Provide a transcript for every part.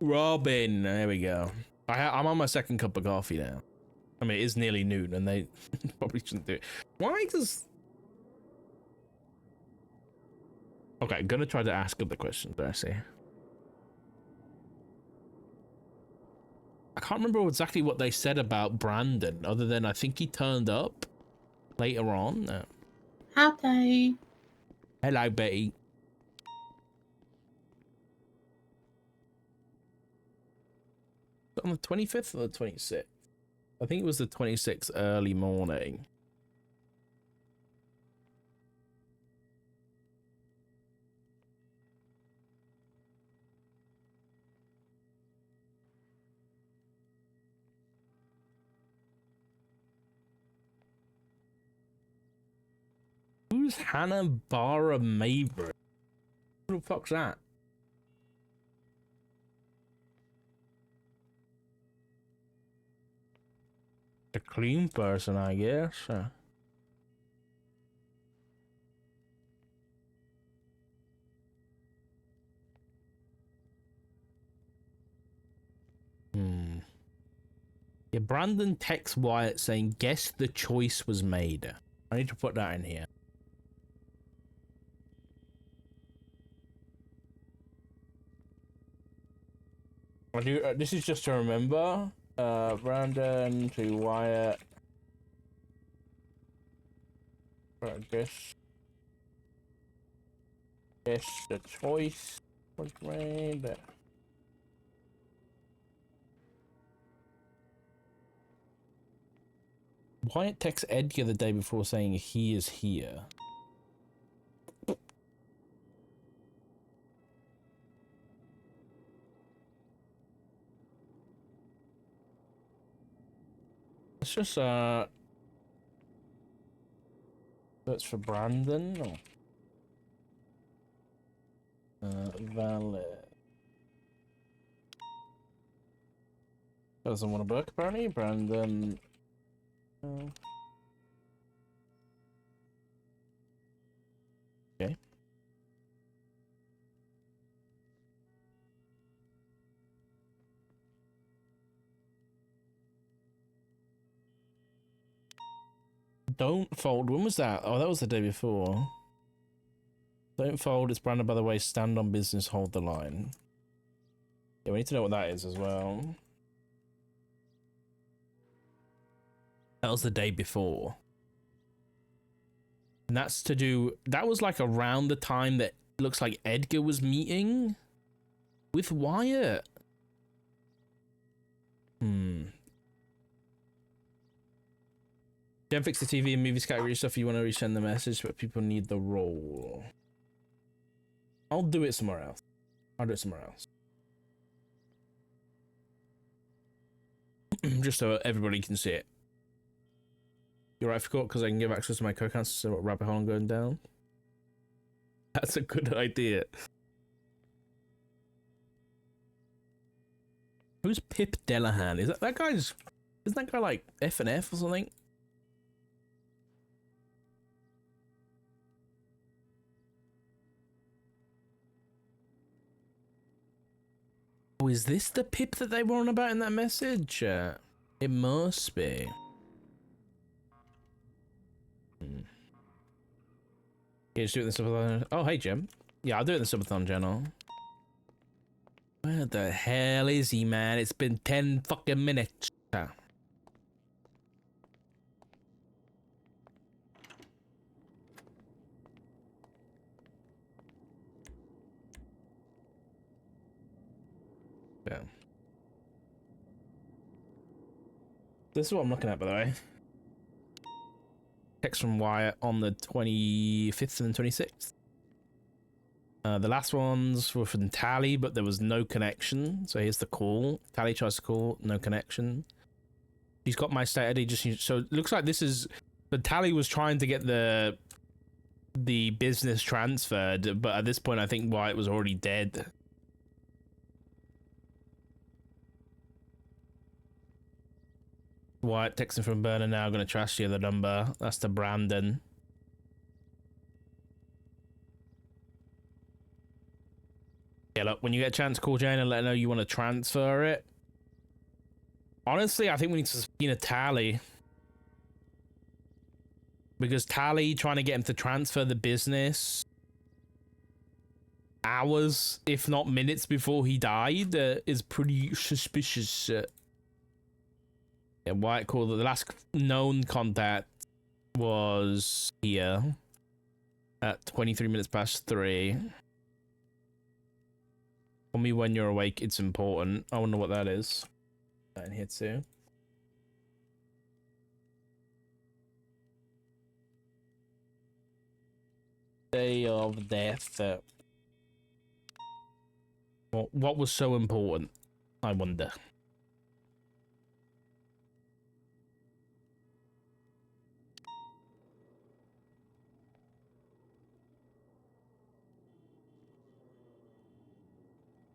Robin. There we go. I'm on my second cup of coffee now. I mean, it is nearly noon, and they probably shouldn't do it. Why does... Okay, I'm gonna try to ask other questions, Darcy. I can't remember exactly what they said about Brandon, other than I think he turned up later on. Hi. Hello, Betty. On the 25th or the 26th? I think it was the 26th early morning. Who's Hannah Barra Mabry? Who the fuck's that? The clean person, I guess. Yeah, Brandon texts Wyatt saying, guess the choice was made. I need to put that in here. I do, this is just to remember. Brandon to Wyatt. Guess the choice was made. Wyatt texts Edgar the day before saying he is here. Let's just search for Brandon. Valid. Doesn't want to work apparently. Brandon. Okay. Don't fold. When was that? Oh, that was the day before. Don't fold. It's Brandon, by the way. Stand on business. Hold the line. Yeah, we need to know what that is as well. That was the day before. And that's to do... That was like around the time that looks like Edgar was meeting with Wyatt. Don't fix the TV and movies category stuff. You want to resend the message, but people need the role. I'll do it somewhere else. I'll do it somewhere else. Just so everybody can see it. You're right, I forgot, because I can give access to my co-counsel, so what rabbit hole I'm going down. That's a good idea. Who's Pip Delahan? Is that guy's... Isn't that guy like F&F or something? Oh, is this the Pip that they were on about in that message? It must be. Yeah, just do it in the subathon. Oh, hey, Jim. Yeah, I'll do it in the subathon channel. Where the hell is he, man? It's been 10 fucking minutes. Yeah. This is what I'm looking at, by the way. Text from Wyatt on the 25th and 26th. The last ones were from Tally, but there was no connection. So here's the call. Tally tries to call, no connection. He's got my state ID. So it looks like this is... But Tally was trying to get the business transferred, but at this point I think Wyatt was already dead. Wyatt texting from Burner now. I'm going to trash you the number. That's to Brandon. Yeah, look, when you get a chance, call Jane and let her know you want to transfer it. Honestly, I think we need to subpoena Tally. Because Tally trying to get him to transfer the business hours, if not minutes before he died, is pretty suspicious. Yeah, White called the last known contact was here at 23 minutes past 3. Tell me when you're awake, it's important. I wonder what that is. That in here too. Day of death. What was so important? I wonder.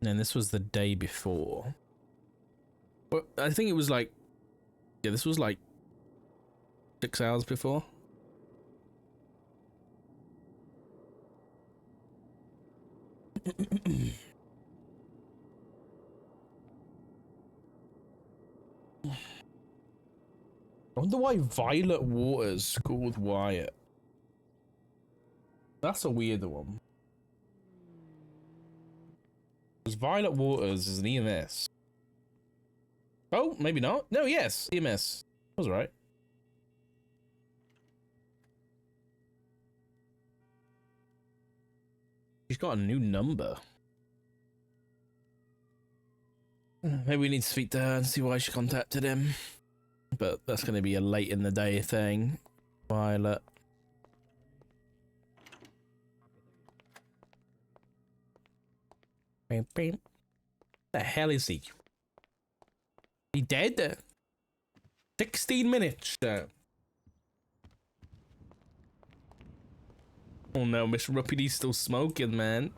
And this was the day before. Well, I think it was like, yeah, this was like 6 hours before. I wonder why Violet Waters called Wyatt. That's a weird one. Because Violet Waters is an EMS. Oh, maybe not. No, yes, EMS. I was right. She's got a new number. Maybe we need to speak to her and see why she contacted him. But that's going to be a late in the day thing. Violet. Beep, beep. The hell is he? He dead? 16 minutes. Oh no, Mr. Ruppity's still smoking, man.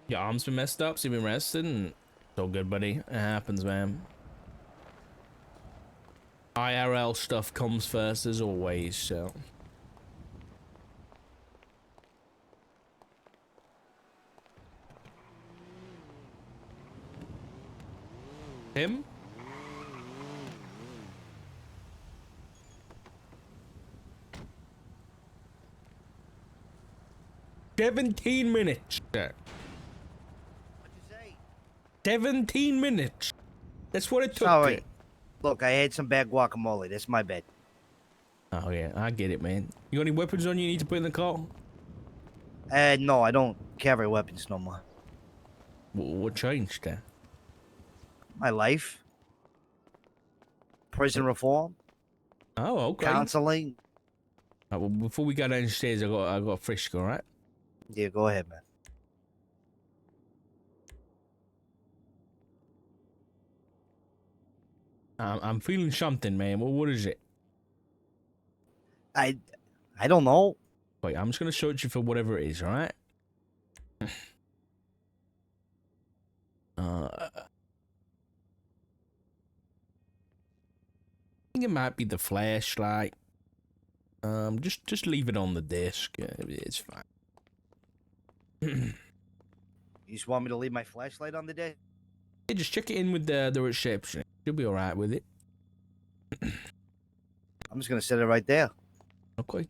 Your arm's been messed up, so you've been resting. It's all good, buddy. It happens, man. IRL stuff comes first as always, so. Him? "17 minutes. What'd you say? 17 minutes. That's what it took. Sorry. Look, I had some bad guacamole. That's my bad. Oh yeah, I get it, man. You got any weapons on you need to put in the car? No, I don't carry weapons no more. What changed there? My life. Prison reform. Oh, okay. Counseling. Well, before we go downstairs, I got a frisk, all right? Yeah, go ahead, man. I'm feeling something, man. Well, what is it? I don't know. Wait, I'm just gonna search you for whatever it is, all right? I think it might be the flashlight. Just leave it on the desk. It's fine. You just want me to leave my flashlight on the desk? Yeah, just check it in with the reception. You'll be all right with it. I'm just gonna set it right there. Okay.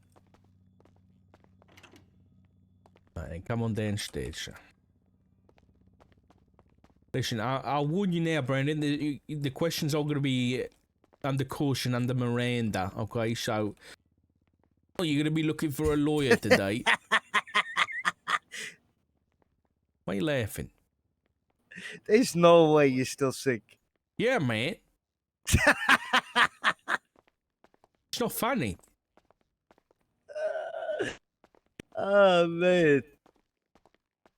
All right, come on downstairs, sir. Listen, I'll warn you now, Brandon. The questions are going to be under caution, under Miranda. Okay, so you're going to be looking for a lawyer today. Why are you laughing? There's no way you're still sick. Yeah, man. It's not funny. Oh, man.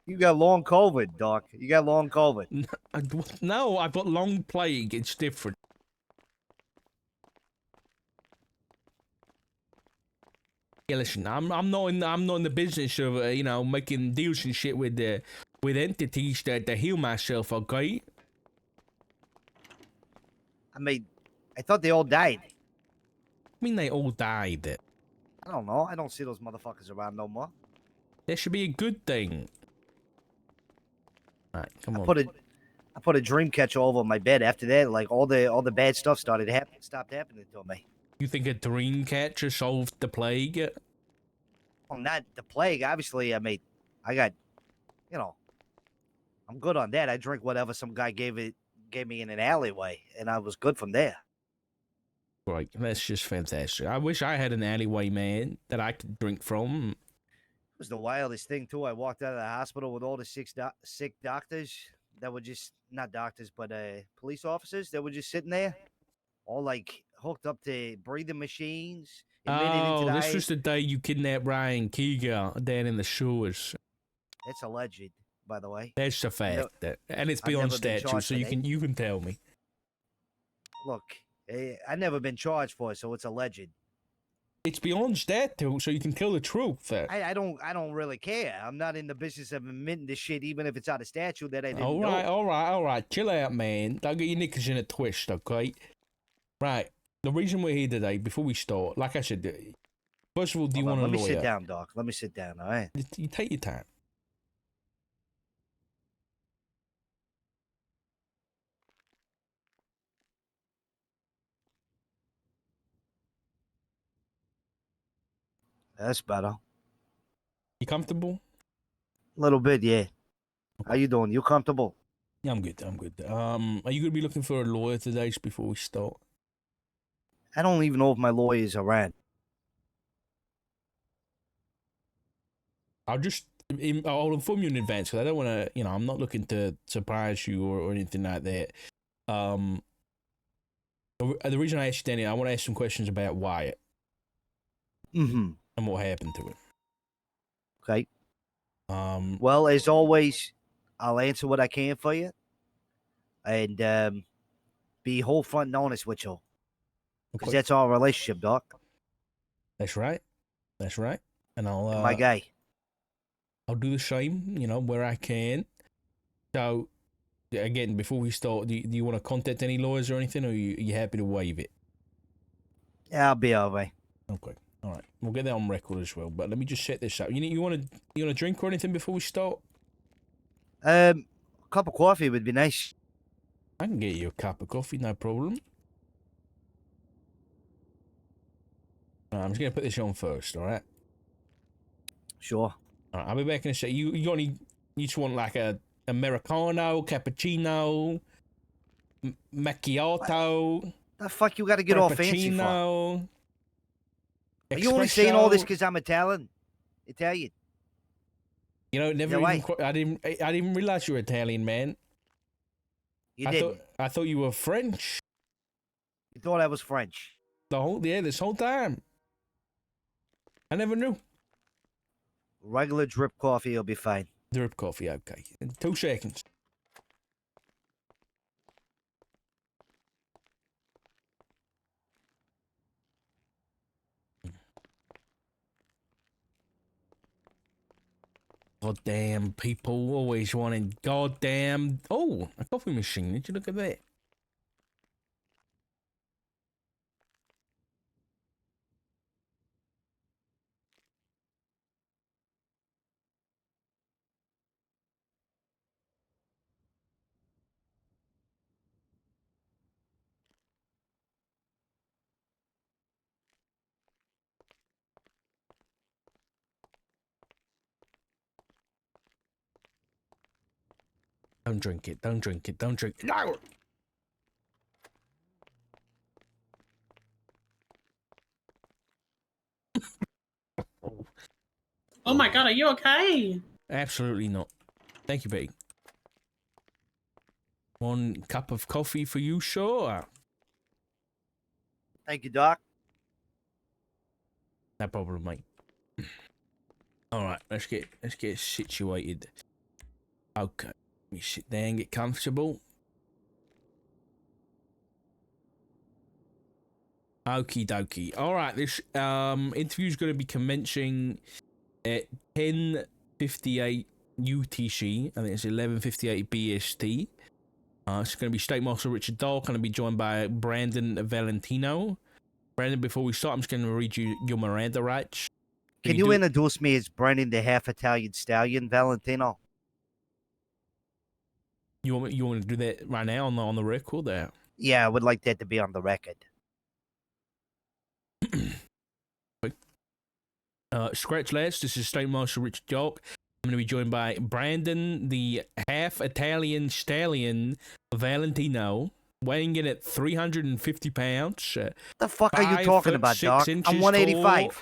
You got long COVID, Doc. You got long COVID. No, I've got long plague. It's different. Yeah, listen, I'm not in the business of you know, making deals and shit with entities that heal myself. Okay. I mean, I thought they all died. I mean, they all died. I don't know. I don't see those motherfuckers around no more. That should be a good thing. All right, come I on. put a dream catcher over my bed. After that, like all the bad stuff stopped happening to me. You think a dream catcher solved the plague? Well, not the plague, obviously. I mean, I got, you know, I'm good on that. I drink whatever some guy gave me in an alleyway, and I was good from there. Right, that's just fantastic. I wish I had an alleyway man that I could drink from. It was the wildest thing too. I walked out of the hospital with all the sick doctors that were just not doctors, but police officers that were just sitting there, all like hooked up to breathing machines. Oh, this was the day you kidnapped Ryan Keeger down in the shores. It's alleged, by the way. That's a fact, and it's I've beyond never been statute, charged so for you can tell me. Look, I've never been charged for it, so it's alleged. It's beyond statute, so you can tell the truth. I don't really care. I'm not in the business of admitting this shit, even if it's out of statute that I didn't do. All right. Chill out, man. Don't get your knickers in a twist, okay? Right. The reason we're here today, before we start, like I said, first of all, do you want a lawyer? Let me sit down, Doc. Let me sit down, all right? You take your time. That's better. You comfortable? A little bit, yeah. Okay. How you doing? You comfortable? Yeah, I'm good. Are you gonna be looking for a lawyer today just before we start? I don't even know if my lawyer's around. I'll inform you in advance because I don't want to, I'm not looking to surprise you or anything like that. The reason I asked you, Danny, I want to ask some questions about Wyatt. Mm-hmm. And what happened to him. Okay. Well, as always, I'll answer what I can for you, and be whole front and honest with you, because that's our relationship, Doc. That's right. And I'll my guy. I'll do the same, where I can. So, again, before we start, do you want to contact any lawyers or anything, or are you happy to waive it? Yeah, I'll be all right. Okay. All right, we'll get that on record as well. But let me just set this up. You want a drink or anything before we start? A cup of coffee would be nice. I can get you a cup of coffee, no problem. I'm just gonna put this on first. All right. Sure. All right, I'll be back in a sec. You just want like a Americano, cappuccino, macchiato. The fuck you got to get all fancy for? Are you only saying all this because I'm Italian? I didn't realize you were Italian, man. You didn't. I thought you were French. You thought I was French? This whole time. I never knew. Regular drip coffee will be fine. Drip coffee, okay. In 2 seconds. Goddamn people always wanting goddamn. Oh, a coffee machine. Did you look at that? Don't drink it. Don't drink it. Don't drink it. No! Oh my god, are you okay? Absolutely not. Thank you, Betty. 1 cup of coffee for you, sure. Thank you, Doc. No problem, mate. All right, let's get situated. Okay, let me sit down, get comfortable. Okie dokie. All right, this interview is going to be commencing at 10:58 UTC. I think it's 11:58 BST. It's going to be State Marshal Richard Dahl, going to be joined by Brandon Valentino. Brandon, before we start, I'm just going to read you your Miranda rights. Can you introduce me as Brandon the half Italian stallion Valentino? You want to do that right now on the record there? Yeah, I would like that to be on the record. Scratch lads, this is State Marshal Richard Dahl. I'm going to be joined by Brandon, the half Italian stallion Valentino, weighing in at 350 pounds. What the fuck are you talking about, Doc? I'm 185. Tall.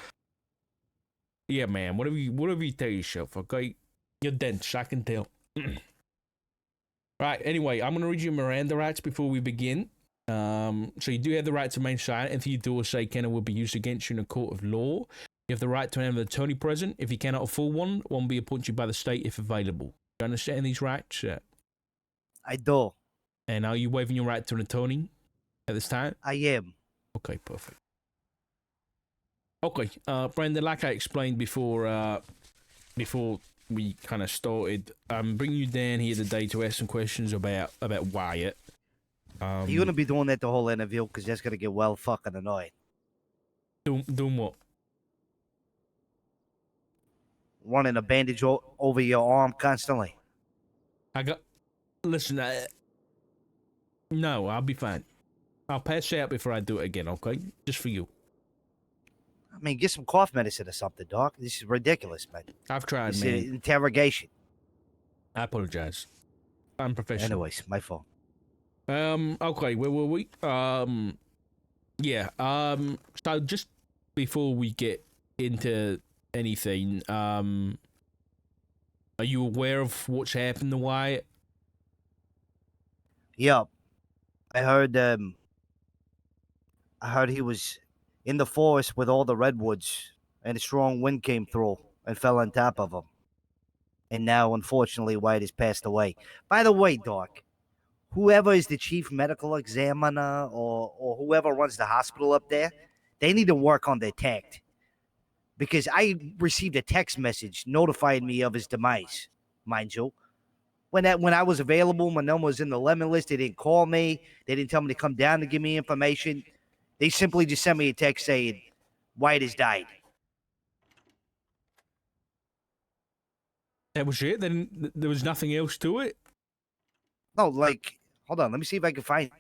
Yeah, man. Whatever you tell yourself, okay? You're dense, I can tell. Right. Anyway, I'm gonna read you Miranda rights before we begin. So you do have the right to remain silent. Anything you do or say can and will be used against you in a court of law. You have the right to have an attorney present. If you cannot afford one will be appointed by the state if available. You understand these rights? I do. And are you waiving your right to an attorney at this time? I am. Okay, perfect. Okay, Brandon, like I explained before we kind of started, I'm bringing you down here today to ask some questions about Wyatt. Are you gonna be doing that the whole interview? Because that's gonna get well fucking annoying. Doing what? Running a bandage over your arm constantly. Listen, no, I'll be fine. I'll pass out before I do it again, okay? Just for you. I mean, get some cough medicine or something, Doc. This is ridiculous, man. I've tried, This man. is interrogation. I apologize. I'm professional. Anyways, my fault. Okay, where were we? Yeah, so just before we get into anything, are you aware of what's happened to Wyatt? Yep. I heard he was in the forest with all the redwoods and a strong wind came through and fell on top of him. And now, unfortunately, Wyatt has passed away. By the way, Doc, whoever is the chief medical examiner or whoever runs the hospital up there, they need to work on their tact. Because I received a text message notifying me of his demise, mind you. When I was available, my number was in the lemon list. They didn't call me. They didn't tell me to come down to give me information. They simply just sent me a text saying, Wyatt has died. That was it? Then there was nothing else to it? No, like, hold on. Let me see if I can find it.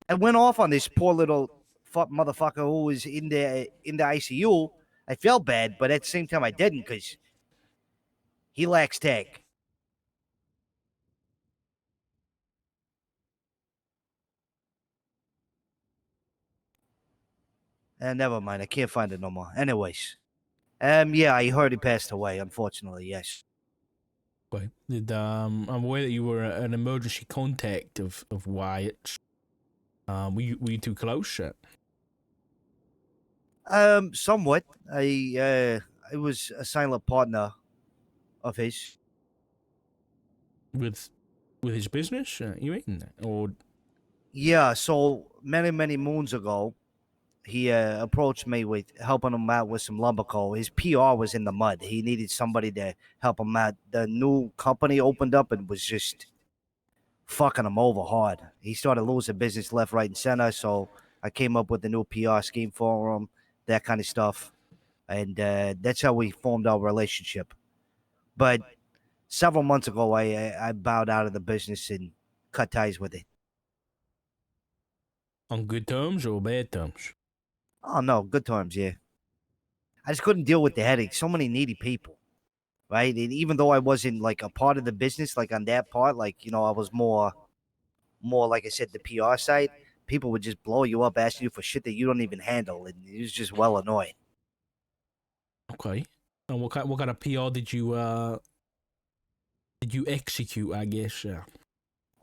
I went off on this poor little motherfucker who was in the ICU. I felt bad, but at the same time I didn't because he lacks tag. Never mind. I can't find it no more. Anyways. Yeah, I heard he passed away, unfortunately, yes. Okay. I'm aware that you were an emergency contact of Wyatt's. Were you too close yet? Somewhat. I was a silent partner of his. With his business, you mean? Or yeah, so many moons ago, he approached me with helping him out with some lumber coal. His PR was in the mud. He needed somebody to help him out. The new company opened up and was just fucking him over hard. He started losing business left, right, and center. So I came up with a new PR scheme for him, that kind of stuff. And that's how we formed our relationship. But several months ago, I bowed out of the business and cut ties with it. on good terms or bad terms? Oh, no, good terms, yeah. I just couldn't deal with the headache. So many needy people, right? And even though I wasn't, like, a part of the business, like, on that part, like, you know, I was more, like I said, the PR side, people would just blow you up, asking you for shit that you don't even handle, and it was just well annoying. Okay. And what kind of PR did you execute, I guess?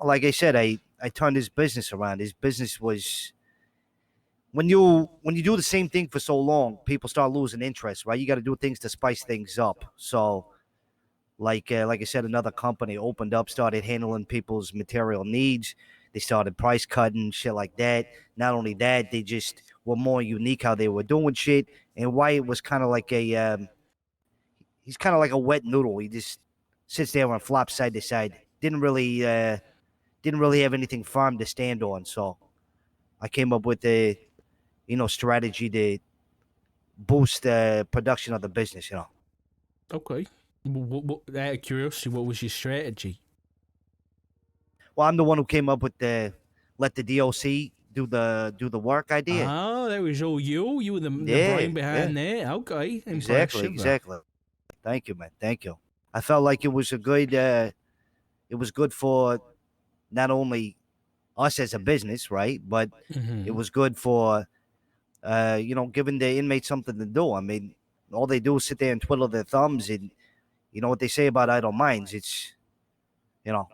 Like I said, I turned his business around. His business was... When you do the same thing for so long, people start losing interest, right? You got to do things to spice things up. So, like I said, another company opened up, started handling people's material needs. They started price cutting, shit like that. Not only that, they just were more unique how they were doing shit. And Wyatt was kind of like he's kind of like a wet noodle. He just sits there and flops side to side. didn't really have anything firm to stand on. So I came up with a strategy to boost the production of the business. Okay. Out of curiosity, what was your strategy? Well, I'm the one who came up with the let the DOC do the work idea. Oh, that was all you. You were the Yeah, brain yeah, behind that. Okay, exactly, impressive. exactly. Thank you, man. Thank you. I felt like it was it was good for not only us as a business, right, but it Mm-hmm. was good for giving the inmates something to do. I mean, all they do is sit there and twiddle their thumbs, and you know what they say about idle minds. You know,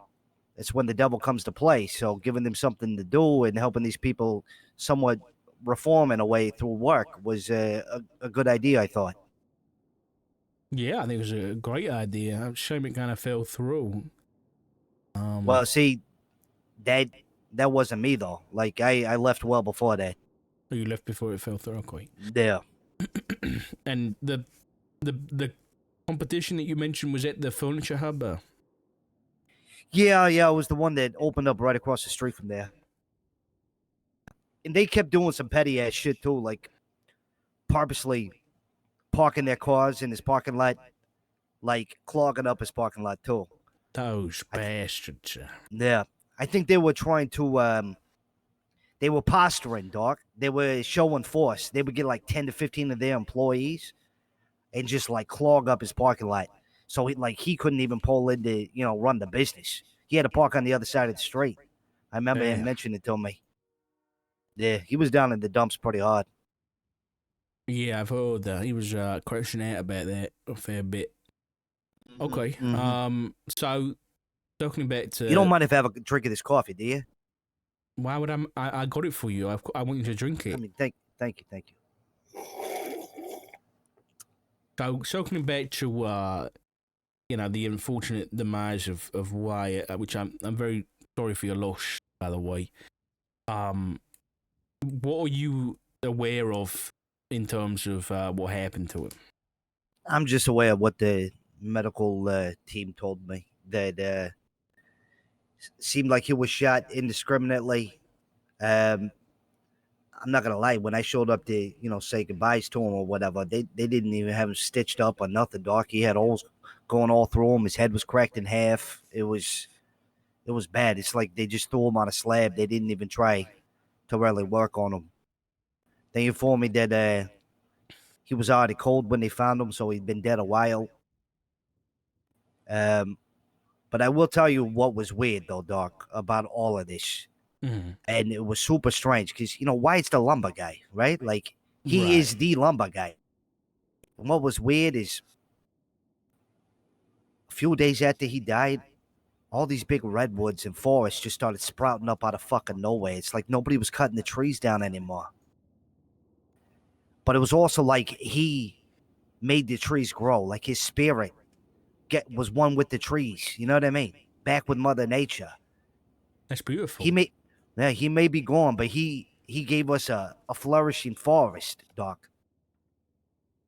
it's when the devil comes to play. So giving them something to do and helping these people somewhat reform in a way through work was a good idea, I thought. Yeah, I think it was a great idea. Shame it kind of fell through. Well, see, that that wasn't me though. Like I left well before that. You left before it fell through. Okay. Yeah. And the competition that you mentioned was at the furniture hub. Yeah, yeah, it was the one that opened up right across the street from there. And they kept doing some petty ass shit too, like purposely parking their cars in his parking lot, like clogging up his parking lot too. Those I th- bastards. yeah, I think they were trying to they were posturing, dog. They were showing force. They would get like 10 to 15 of their employees and just like clog up his parking lot. So he couldn't even pull in to, run the business. He had to park on the other side of the street. I remember him Damn. mentioning it to me. Yeah, he was down in the dumps pretty hard. Yeah, I've heard that. He was crashing out about that a fair bit. Okay. Mm-hmm. So talking back to You don't mind if I have a drink of this coffee, do you? why would I got it for you. I want you to drink I it. mean, thank you. So circling back to the unfortunate demise of Wyatt, which I'm very sorry for your loss, by the way. What are you aware of in terms of what happened to him? I'm just aware of what the medical team told me that seemed like he was shot indiscriminately. Um, I'm not gonna lie. When I showed up to, say goodbyes to him or whatever, they didn't even have him stitched up or nothing. Doc, he had holes going all through him. His head was cracked in half. It was bad. It's like they just threw him on a slab. They didn't even try to really work on him. They informed me that he was already cold when they found him, so he'd been dead a while. Um, but I will tell you what was weird though, Doc, about all of this. Mm, And it was super strange because Wyatt's the lumber guy, right? Like he right. is the lumber guy. And what was weird is a few days after he died, all these big redwoods and forests just started sprouting up out of fucking nowhere. It's like nobody was cutting the trees down anymore. But it was also like he made the trees grow, like his spirit was one with the trees. You know what I mean? Back with Mother Nature. That's beautiful. He may, yeah, he may be gone, but he gave us a flourishing forest, Doc.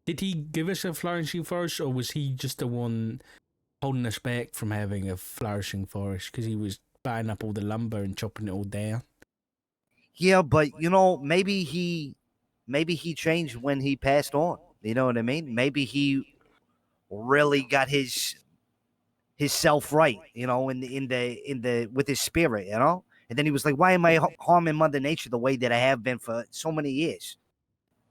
Did he give us a flourishing forest, or was he just the one holding us back from having a flourishing forest because he was buying up all the lumber and chopping it all down? Yeah, but maybe he changed when he passed on. You know what I mean? Maybe he really got his self right, in the with his spirit, And then he was like, "Why am I harming Mother Nature the way that I have been for so many years?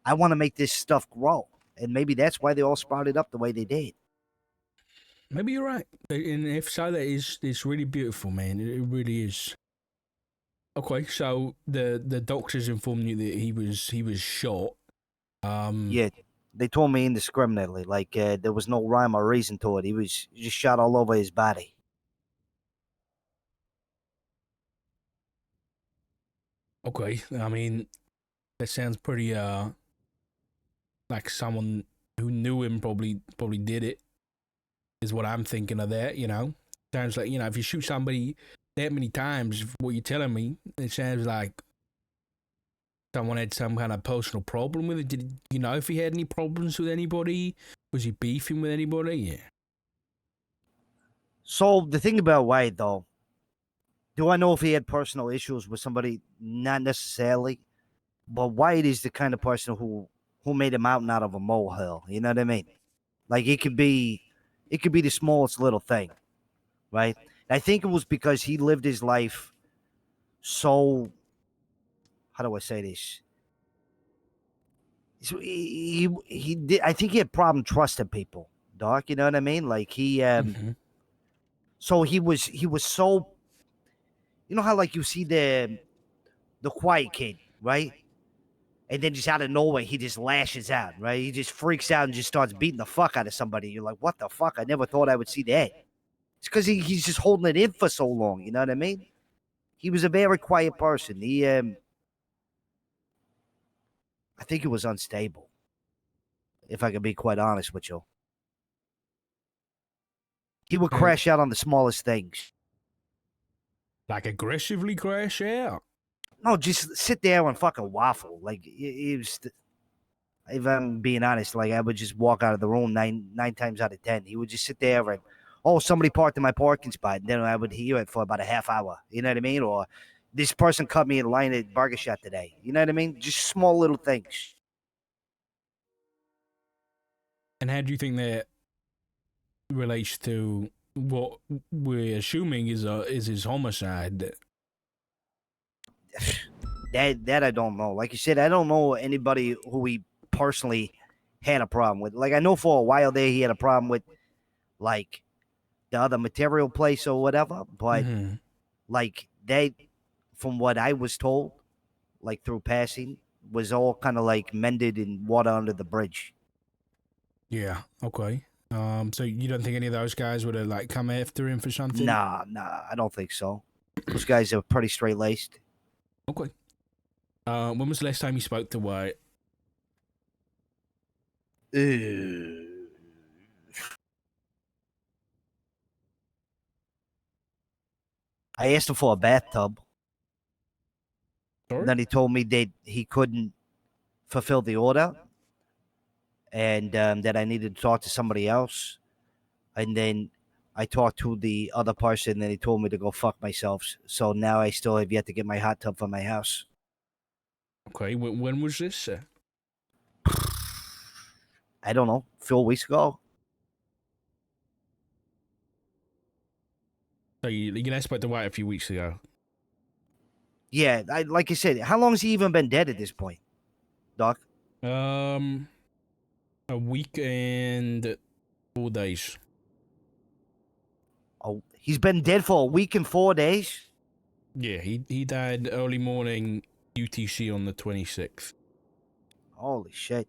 I want to make this stuff grow." And maybe that's why they all sprouted up the way they did. Maybe you're right, and if so, it's really beautiful, man. It really is. Okay, so the doctors informed you that he was shot. Yeah, they told me indiscriminately, like there was no rhyme or reason to it. He was just shot all over his body. Okay, I mean that sounds pretty like someone who knew him probably did it. Is what I'm thinking of that. Sounds like if you shoot somebody that many times, what you're telling me, it sounds like someone had some kind of personal problem with it. Did you know if he had any problems with anybody? Was he beefing with anybody? Yeah. So the thing about White, though, do I know if he had personal issues with somebody? Not necessarily, but White is the kind of person who made a mountain out of a molehill. You know what I mean? Like it could be the smallest little thing, right? And I think it was because he lived his life so. How do I say this? So he did. I think he had problem trusting people, Doc. You know what I mean? Like so he was so. You know how like you see the quiet kid, right? And then just out of nowhere, he just lashes out, right? He just freaks out and just starts beating the fuck out of somebody. You're like, what the fuck? I never thought I would see that. It's because he's just holding it in for so long. You know what I mean? He was a very quiet person. I think he was unstable, if I can be quite honest with you. He would And, crash out on the smallest things. like aggressively crash out. No, just sit there and fucking waffle. Like it was. If I'm being honest, like I would just walk out of the room nine times out of 10. He would just sit there and, oh, somebody parked in my parking spot. And then I would hear it for about a half hour. You know what I mean? Or this person cut me in line at Burger Shot today. You know what I mean? Just small little things. And how do you think that relates to what we're assuming is his homicide? That I don't know. Like you said, I don't know anybody who he personally had a problem with. Like I know for a while there he had a problem with like the other material place or whatever, but like that, from what I was told, like through passing, was all kind of like mended in water under the bridge. Yeah. Okay. So you don't think any of those guys would have like come after him for something? Nah, I don't think so. Those guys are pretty straight laced. Okay. When was the last time you spoke to White? I asked him for a bathtub. Sorry? Then he told me that he couldn't fulfill the order, and that I needed to talk to somebody else. And then I talked to the other person, and he told me to go fuck myself. So now I still have yet to get my hot tub for my house. Okay. When was this? I don't know, 4 weeks ago. So you last spoke to White a few weeks ago. Yeah, like I said, how long has he even been dead at this point, Doc? A week and 4 days. Oh, he's been dead for a week and 4 days. Yeah, he died early morning UTC on the 26th. Holy shit!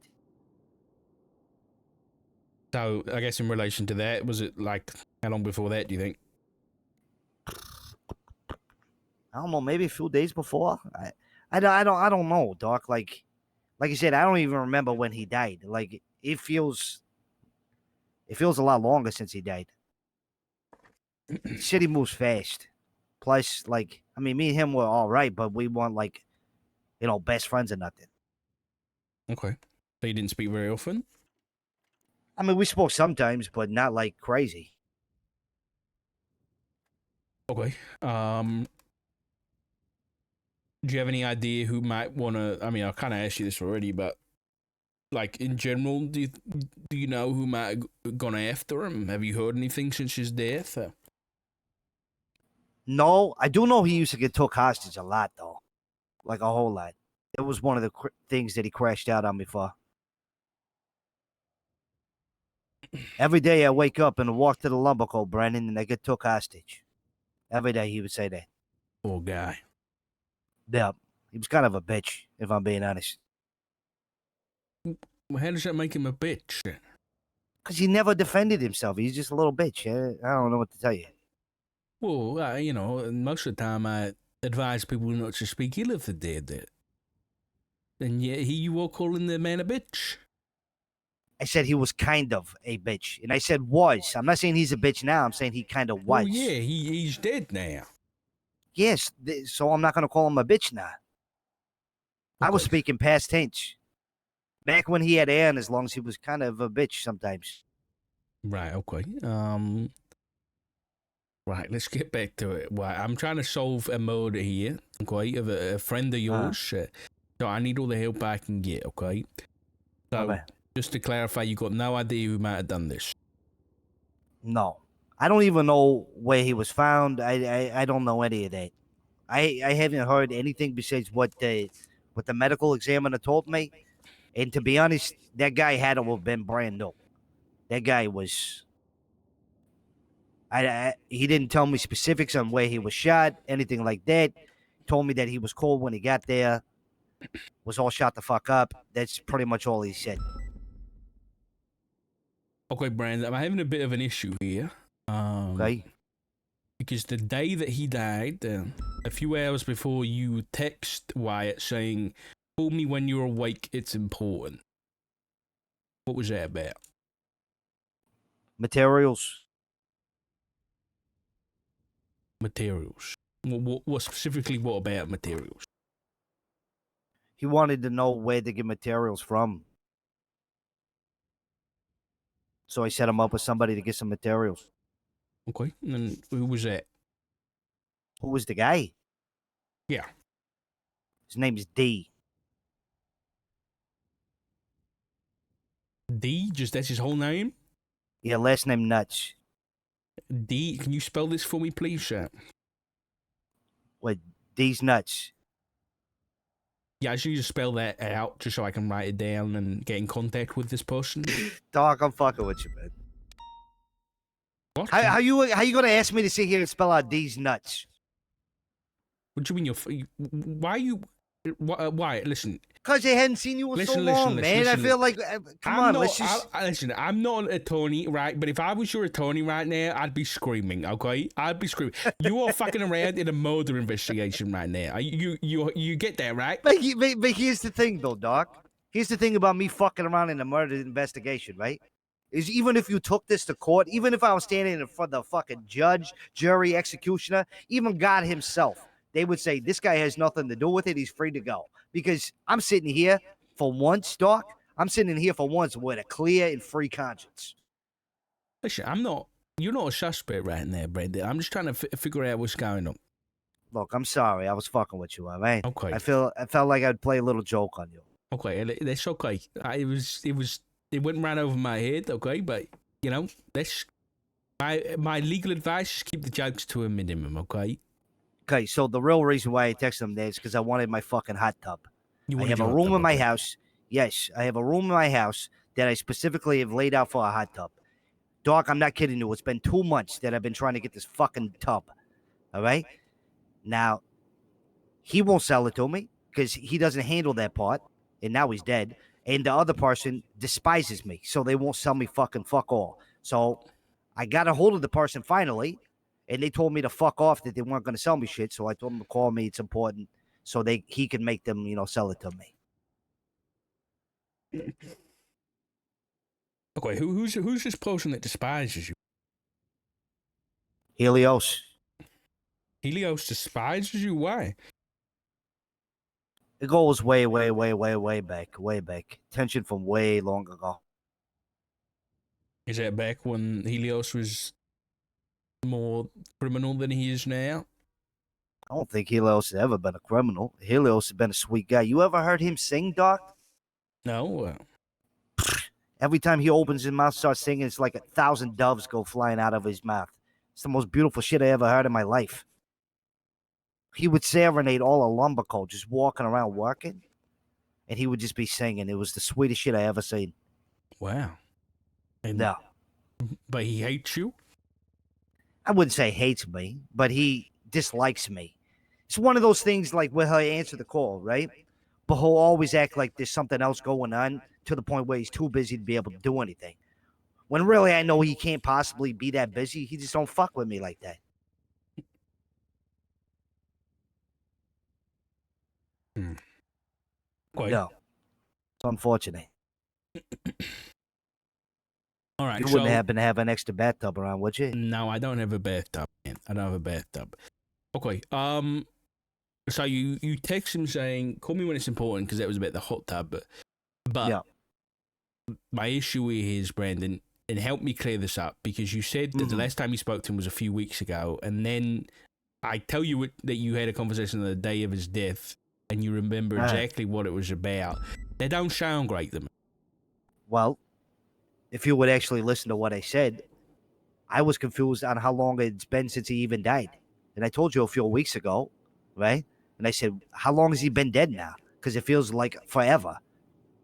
So I guess in relation to that, was it like how long before that do you think? I don't know, maybe a few days before. I don't know, Doc. Like I said, I don't even remember when he died. Like it feels a lot longer since he died. City moves fast. Plus, like, I mean, me and him were all right, but we weren't like, best friends or nothing. Okay. So you didn't speak very often? I mean, we spoke sometimes, but not like crazy. Okay. Do you have any idea who might want to? I mean, I kind of asked you this already, but like in general, do you know who might have gone after him? Have you heard anything since his death? No, I do know he used to get took hostage a lot, though, like a whole lot. It was one of the things that he crashed out on me for. Every day I wake up and walk to the lumber coat, Brandon, and I get took hostage. Every day he would say that. Poor guy. Yeah, he was kind of a bitch, if I'm being honest. Well, how does that make him a bitch? Because he never defended himself. He's just a little bitch. I don't know what to tell you. Well, most of the time I advise people not to speak ill of the dead. And yet here you are calling the man a bitch. I said he was kind of a bitch. And I said was. I'm not saying he's a bitch now. I'm saying he kind of was. Oh, yeah, he's dead now. Yes, so I'm not going to call him a bitch now. I was speaking past tense. Back when he had air in his lungs, he was kind of a bitch sometimes. Right, okay. Right, let's get back to it. Right, I'm trying to solve a murder here, okay, of a friend of yours. So I need all the help I can get, okay? So, Okay. just to clarify, you got no idea who might have done this. No, I don't even know where he was found. I don't know any of that. I haven't heard anything besides what the medical examiner told me. And to be honest, that guy had to have been brand new. That guy was. He didn't tell me specifics on where he was shot, anything like that. Told me that he was cold when he got there. Was all shot the fuck up. That's pretty much all he said. Okay, Brandon, I'm having a bit of an issue here. Okay. Because the day that he died, a few hours before, you text Wyatt saying, "Call me when you're awake, it's important." What was that about? Materials. Materials. What specifically, what about materials? He wanted to know where to get materials from. So I set him up with somebody to get some materials. Okay, and then who was that? Who was the guy? Yeah. His name is D. D, just that's his whole name? Yeah, last name Nuts. D, can you spell this for me, please, sir? What? D's Nuts. Yeah, I should just spell that out just so I can write it down and get in contact with this person. Dog, I'm fucking with you, man. What? How you gonna ask me to sit here and spell out D's Nuts? What do you mean why are you... Why? Listen. Because I hadn't seen you in so long, man. I feel like, come on, let's just... Listen, I'm not an attorney, right? But if I was your attorney right now, I'd be screaming, okay? I'd be screaming. You are fucking around in a murder investigation right now. You get that, right? But here's the thing, though, Doc. Here's the thing about me fucking around in a murder investigation, right? Is even if you took this to court, even if I was standing in front of the fucking judge, jury, executioner, even God himself, they would say, this guy has nothing to do with it. He's free to go. Because I'm sitting here for once, Doc. I'm sitting here for once with a clear and free conscience. Listen, you're not a suspect right now, Brandon. I'm just trying to figure out what's going on. Look, I'm sorry. I was fucking with you, all right? Okay. I felt like I'd play a little joke on you. Okay, that's okay. It went right over my head, okay? But, you know, that's... My legal advice is keep the jokes to a minimum, okay? Okay, so the real reason why I texted him there is because I wanted my fucking hot tub. I have a room in my house. Yes, I have a room in my house that I specifically have laid out for a hot tub. Doc, I'm not kidding you. It's been 2 months that I've been trying to get this fucking tub. All right? Now, he won't sell it to me because he doesn't handle that part, and now he's dead. And the other person despises me, so they won't sell me fucking fuck all. So I got a hold of the person finally, and they told me to fuck off, that they weren't going to sell me shit. So I told them to call me. It's important. So he can make them, sell it to me. Okay, who's this person that despises you? Helios. Helios despises you? Why? It goes way, way, way, way, way back. Way back. Tension from way long ago. Is that back when Helios was more criminal than he is now? I don't think Helios has ever been a criminal. Helios has been a sweet guy. You ever heard him sing, Doc? No. Every time he opens his mouth, starts singing, it's like 1,000 doves go flying out of his mouth. It's the most beautiful shit I ever heard in my life. He would serenade all of Lumberco, just walking around working, and he would just be singing. It was the sweetest shit I ever seen. Wow. And, no. But he hates you? I wouldn't say hates me, but he dislikes me. It's one of those things like where he'll answer the call, right? But he'll always act like there's something else going on to the point where he's too busy to be able to do anything. When really I know he can't possibly be that busy. He just don't fuck with me like that. Okay. No. It's unfortunate. All right. You wouldn't happen to have an extra bathtub around, would you? No, I don't have a bathtub, man. I don't have a bathtub. Okay. So you text him saying, "Call me when it's important," because that was about the hot tub. But yeah. My issue is, Brandon, and help me clear this up, because you said that the last time you spoke to him was a few weeks ago, and then I tell you that you had a conversation on the day of his death, and you remember exactly what it was about. They don't sound great to me. Well, if you would actually listen to what I said, I was confused on how long it's been since he even died. And I told you a few weeks ago, right? And I said, how long has he been dead now? Because it feels like forever.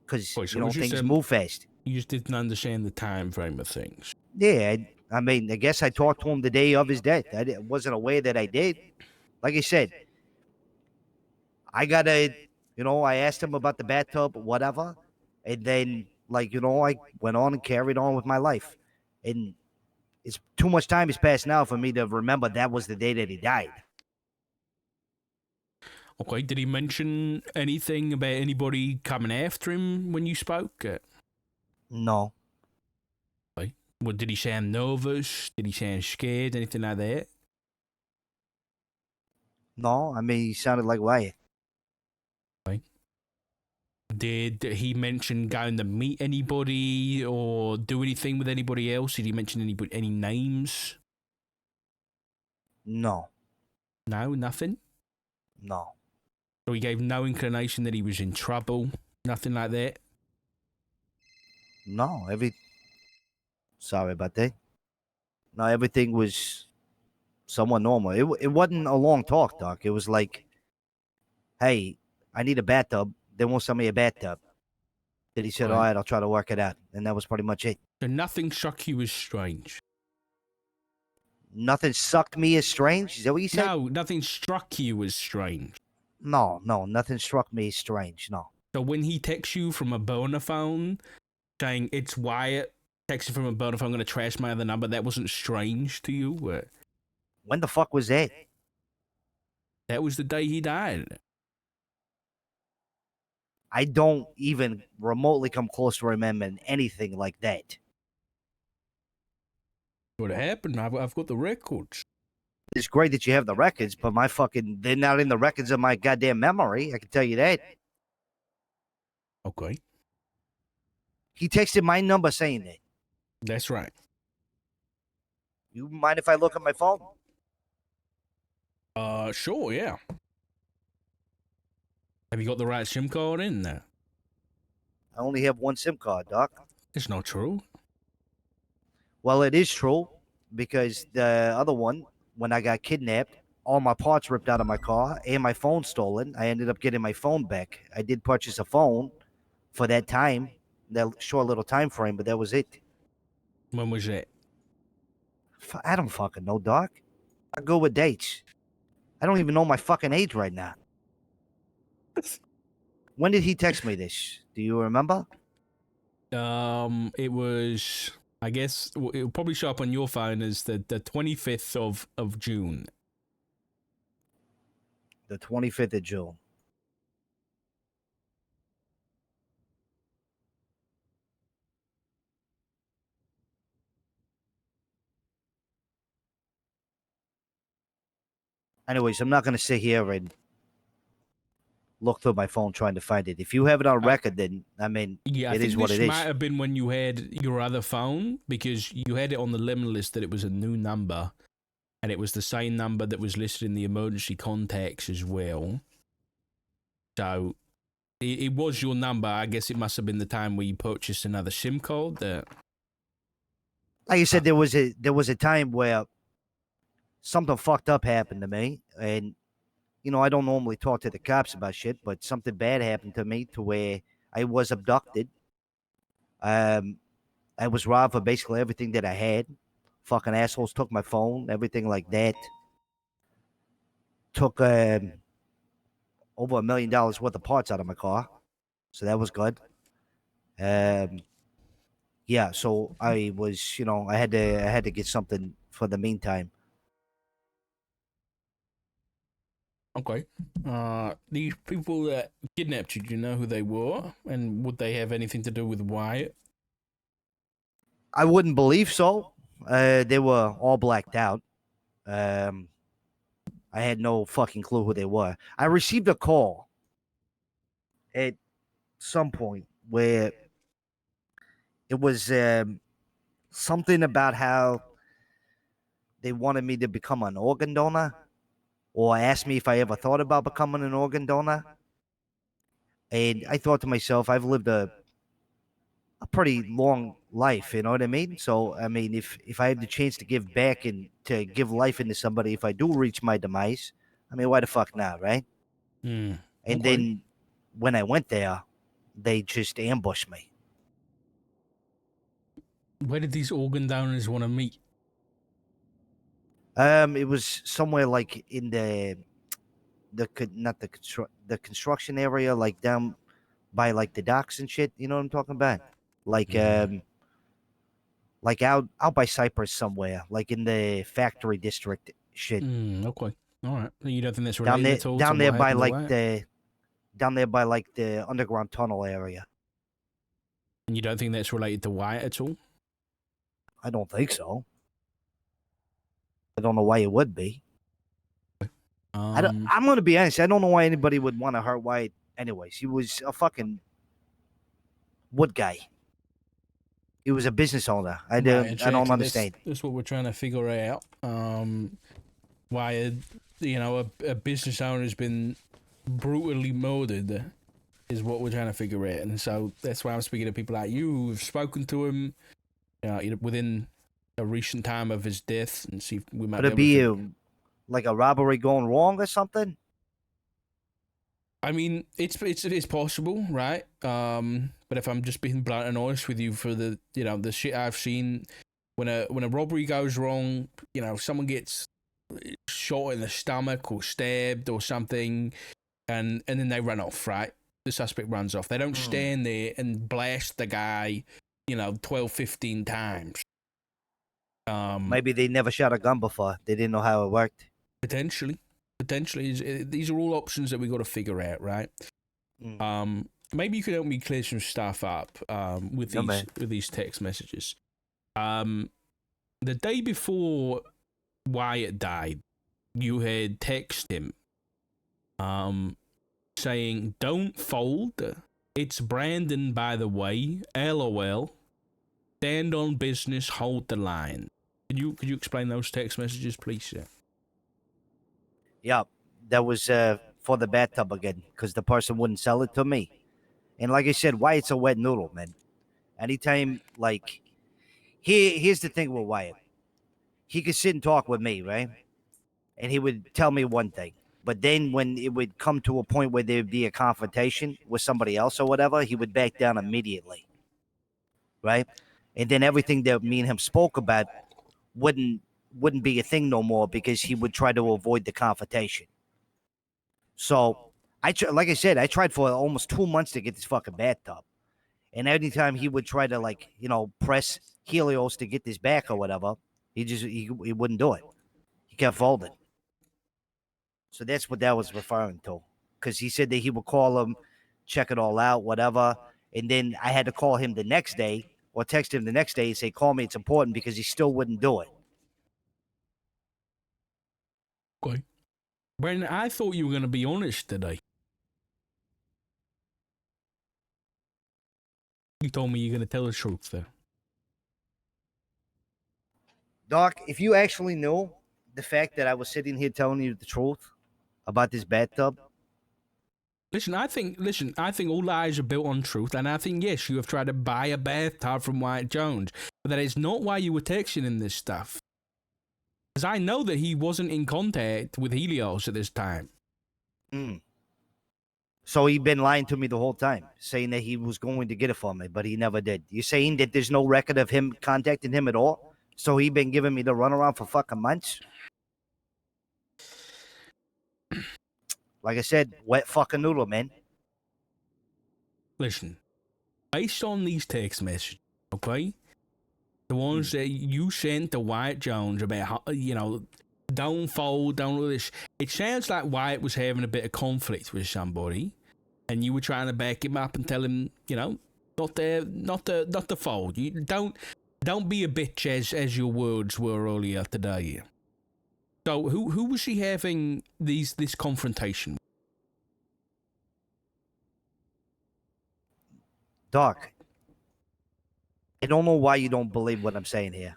Because, So things move fast. You just didn't understand the time frame of things. Yeah, I mean, I guess I talked to him the day of his death. I wasn't aware that I did. Like I said, I got I asked him about the bathtub, whatever. And then, I went on and carried on with my life. And it's too much time has passed now for me to remember that was the day that he died. Okay, did he mention anything about anybody coming after him when you spoke? No. Okay. Well, did he sound nervous? Did he sound scared? Anything like that? No, I mean, he sounded like Wyatt. Okay. Did he mention going to meet anybody or do anything with anybody else? Did he mention any names? No. No, nothing? No. So he gave no inclination that he was in trouble? Nothing like that? No, sorry about that. No, everything was somewhat normal. It wasn't a long talk, Doc. It was like, hey, I need a bathtub. They won't sell me a bathtub. Then he said, all right, I'll try to work it out. And that was pretty much it. So nothing struck you as strange? Nothing sucked me as strange? Is that what you said? No, nothing struck you as strange. No, nothing struck me as strange, no. So when he texts you from a burner phone saying it's Wyatt, texting from a burner phone, I'm going to trash my other number, that wasn't strange to you? When the fuck was that? That was the day he died. I don't even remotely come close to remembering anything like that. What happened? I've got the records. It's great that you have the records, but they're not in the records of my goddamn memory. I can tell you that. Okay. He texted my number saying that. That's right. You mind if I look at my phone? Sure, yeah. Have you got the right SIM card in there? I only have one SIM card, Doc. It's not true. Well, it is true, because the other one, when I got kidnapped, all my parts ripped out of my car and my phone stolen. I ended up getting my phone back. I did purchase a phone for that time, that short little time frame, but that was it. When was that? I don't fucking know, Doc. I go with dates. I don't even know my fucking age right now. When did he text me this? Do you remember? It was, I guess, it'll probably show up on your phone as the 25th of June. The 25th of June. Anyways, I'm not going to sit here and look through my phone trying to find it. If you have it on record, then, I mean, yeah, it is what it is. This might have been when you had your other phone, because you had it on the limit list that it was a new number, and it was the same number that was listed in the emergency contacts as well. So it was your number. I guess it must have been the time where you purchased another SIM card. Like I said, there was a time where something fucked up happened to me, and I don't normally talk to the cops about shit, but something bad happened to me to where I was abducted. I was robbed for basically everything that I had. Fucking assholes took my phone, everything like that. Took over $1 million worth of parts out of my car, so that was good. Yeah, so I was, I had to get something for the meantime. Okay. These people that kidnapped you, do you know who they were? And would they have anything to do with Wyatt? I wouldn't believe so. They were all blacked out. I had no fucking clue who they were. I received a call at some point where it was something about how they wanted me to become an organ donor, or asked me if I ever thought about becoming an organ donor. And I thought to myself, I've lived a pretty long life, you know what I mean? So I mean, if I have the chance to give back and to give life into somebody, if I do reach my demise, I mean, why the fuck not, right? Mm. And Okay. then when I went there, they just ambushed me. Where did these organ donors want to meet? It was somewhere like in not the construction area, like down by like the docks and shit. You know what I'm talking about? Like like out by Cyprus somewhere, like in the factory district shit. Okay. All right. You don't think that's Down related there at all to down what there by happened to like Wyatt? the underground tunnel area. And you don't think that's related to Wyatt at all? I don't think so. I don't know why it would be. I'm gonna be honest. I don't know why anybody would want to hurt White. Anyways, he was a fucking wood guy. He was a business owner. I don't exactly. understand. That's what we're trying to figure out. Why, you know, a business owner has been brutally murdered is what we're trying to figure out. And so that's why I'm speaking to people like you who've spoken to him, you know, within a recent time of his death, and see if we might Could be it able to. be like a robbery going wrong or something? I mean, it's possible, right? But if I'm just being blunt and honest with you, for the the shit I've seen, when a robbery goes wrong, you know, someone gets shot in the stomach or stabbed or something, and then they run off, right? The suspect runs off. They don't stand there and blast the guy, 12, 15 times. Maybe they never shot a gun before. They didn't know how it worked. Potentially, these are all options that we got to figure out, right? Maybe you could help me clear some stuff up with these text messages. The day before Wyatt died, you had texted him saying, "Don't fold. It's Brandon, by the way. LOL. Stand on business. Hold the line." Could you explain those text messages, please, sir? Yeah, that was for the bathtub again, because the person wouldn't sell it to me. And like I said, Wyatt's a wet noodle, man. Anytime, like, here's the thing with Wyatt. He could sit and talk with me, right? And he would tell me one thing. But then when it would come to a point where there'd be a confrontation with somebody else or whatever, he would back down immediately, right? And then everything that me and him spoke about wouldn't be a thing no more, because he would try to avoid the confrontation. So like I said, I tried for almost 2 months to get this fucking bathtub. And anytime he would try to, like, press Helios to get this back or whatever, he wouldn't do it. He kept folding. So that's what that was referring to. Because he said that he would call him, check it all out, whatever. And then I had to call him the next day, or text him the next day and say, "Call me, it's important," because he still wouldn't do it. Okay. Brandon, I thought you were going to be honest today. You told me you're going to tell the truth, though. Doc, if you actually knew the fact that I was sitting here telling you the truth about this bathtub. Listen, I think all lies are built on truth, and I think, yes, you have tried to buy a bathtub from Wyatt Jones, but that is not why you were texting him this stuff. Because I know that he wasn't in contact with Helios at this time. So he'd been lying to me the whole time, saying that he was going to get it for me, but he never did. You're saying that there's no record of him contacting him at all? So he'd been giving me the runaround for fucking months? Like I said, wet fucking noodle, man. Listen, based on these text messages, okay? The ones that you sent to Wyatt Jones about, don't fold, don't do this. It sounds like Wyatt was having a bit of conflict with somebody, and you were trying to back him up and tell him, not to fold. You don't be a bitch, as your words were earlier today. So who was he having this confrontation with? Doc, I don't know why you don't believe what I'm saying here.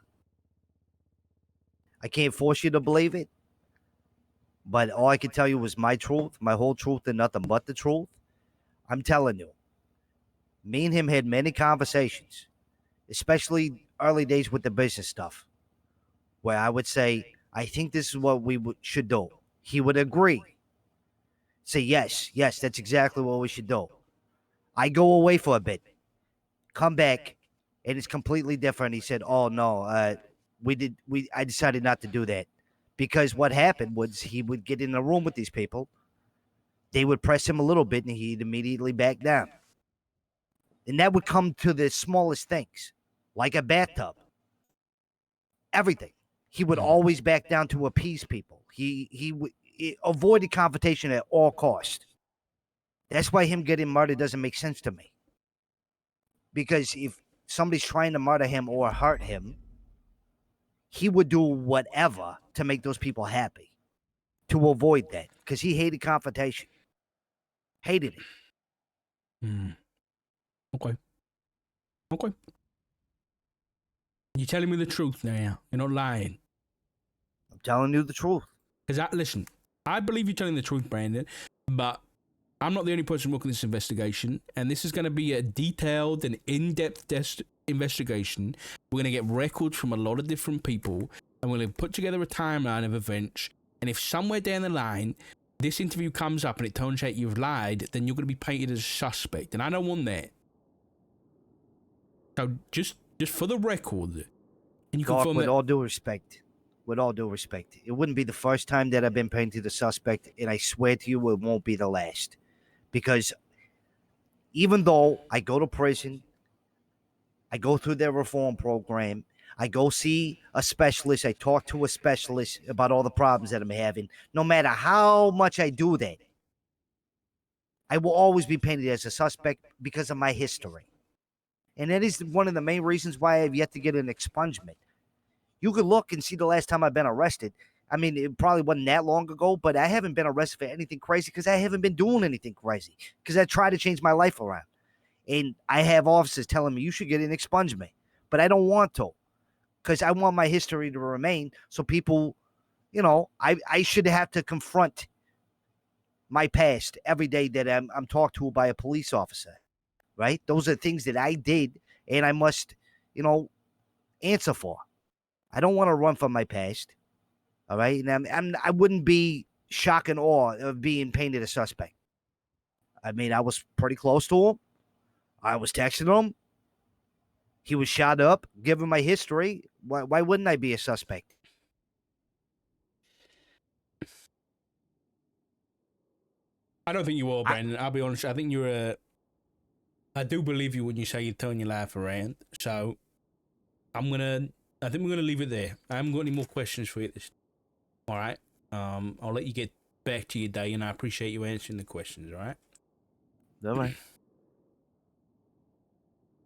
I can't force you to believe it, but all I can tell you is my truth, my whole truth, and nothing but the truth. I'm telling you, me and him had many conversations, especially early days with the business stuff, where I would say, I think this is what we should do. He would agree. Say, yes, that's exactly what we should do. I go away for a bit, come back, and it's completely different. He said, oh, no, I decided not to do that. Because what happened was he would get in a room with these people. They would press him a little bit, and he'd immediately back down. And that would come to the smallest things, like a bathtub. Everything. He would always back down to appease people. He avoided confrontation at all costs. That's why him getting murdered doesn't make sense to me. Because if somebody's trying to murder him or hurt him, he would do whatever to make those people happy, to avoid that, because he hated confrontation. Hated it. Okay. You're telling me the truth now. You're not lying. I'm telling you the truth. Because, listen, I believe you're telling the truth, Brandon, but I'm not the only person working this investigation, and this is going to be a detailed and in-depth investigation. We're going to get records from a lot of different people, and we're going to put together a timeline of events, and if somewhere down the line this interview comes up and it turns out you've lied, then you're going to be painted as a suspect, and I don't want that. So just for the record, can you confirm with that? all due respect, it wouldn't be the first time that I've been painted a suspect, and I swear to you it won't be the last. Because even though I go to prison, I go through their reform program, I go see a specialist, I talk to a specialist about all the problems that I'm having, no matter how much I do that, I will always be painted as a suspect because of my history. And that is one of the main reasons why I have yet to get an expungement. You could look and see the last time I've been arrested. I mean, it probably wasn't that long ago, but I haven't been arrested for anything crazy because I haven't been doing anything crazy, because I try to change my life around. And I have officers telling me you should get an expungement, but I don't want to, because I want my history to remain. So people, I should have to confront my past every day that I'm talked to by a police officer, right? Those are things that I did, and I must, answer for. I don't want to run from my past. All right. And I wouldn't be shocked and awe of being painted a suspect. I mean, I was pretty close to him. I was texting him. He was shot up. Given my history, why wouldn't I be a suspect? I don't think you are, Brandon. I'll be honest. I think I do believe you when you say you turn your life around. So I think we're gonna leave it there. I haven't got any more questions for you. All right. I'll let you get back to your day, and I appreciate you answering the questions. All right. All right.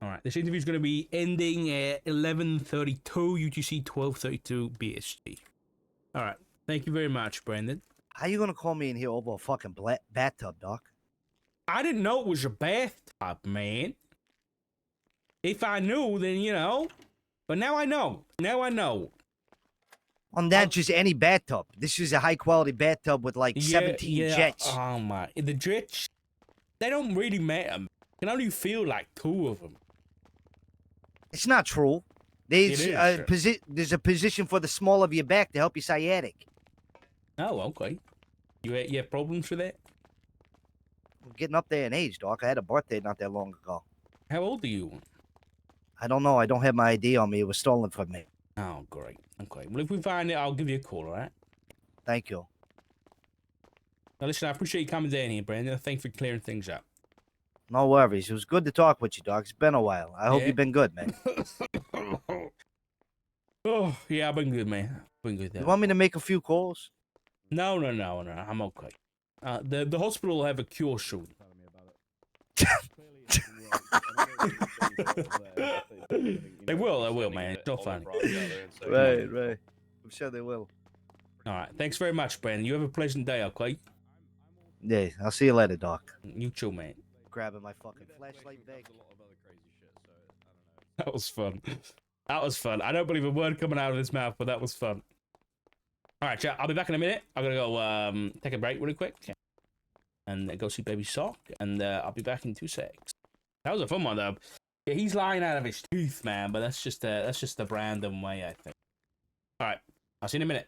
All right. This interview is going to be ending at 11:32 UTC, 12:32 BST. All right. Thank you very much, Brandon. How you gonna call me in here over a fucking bathtub, Doc? I didn't know it was a bathtub, man. If I knew, then But now I know. On that, just any bathtub. This is a high quality bathtub with like 17 jets. Oh my! The jets, they don't really matter. You can only feel like 2 of them. It's not true. There's a position for the small of your back to help you sciatic. Oh, okay. You have problems with that? I'm getting up there in age, Doc. I had a birthday not that long ago. How old are you? I don't know. I don't have my ID on me. It was stolen from me. Oh, great. Okay. Well, if we find it, I'll give you a call, all right? Thank you. Now, listen, I appreciate you coming down here, Brandon. Thanks for clearing things up. No worries. It was good to talk with you, Doc. It's been a while. I hope you've been good, man. Oh, yeah, I've been good, man. Been good. You want me to make a few calls? No. I'm okay. The hospital will have a cure soon. They will, man. It's not funny. Right. I'm sure they will. All right. Thanks very much, Brandon. You have a pleasant day, okay? Yeah, I'll see you later, Doc. You too, man. Grabbing my fucking flashlight bag. That was fun. That was fun. I don't believe a word coming out of his mouth, but that was fun. All right, chat. I'll be back in a minute. I'm gonna go take a break really quick and go see Baby Sock, and I'll be back in 2 secs. That was a fun one though. Yeah, he's lying out of his teeth, man. But that's just a random way, I think. All right, I'll see you in a minute.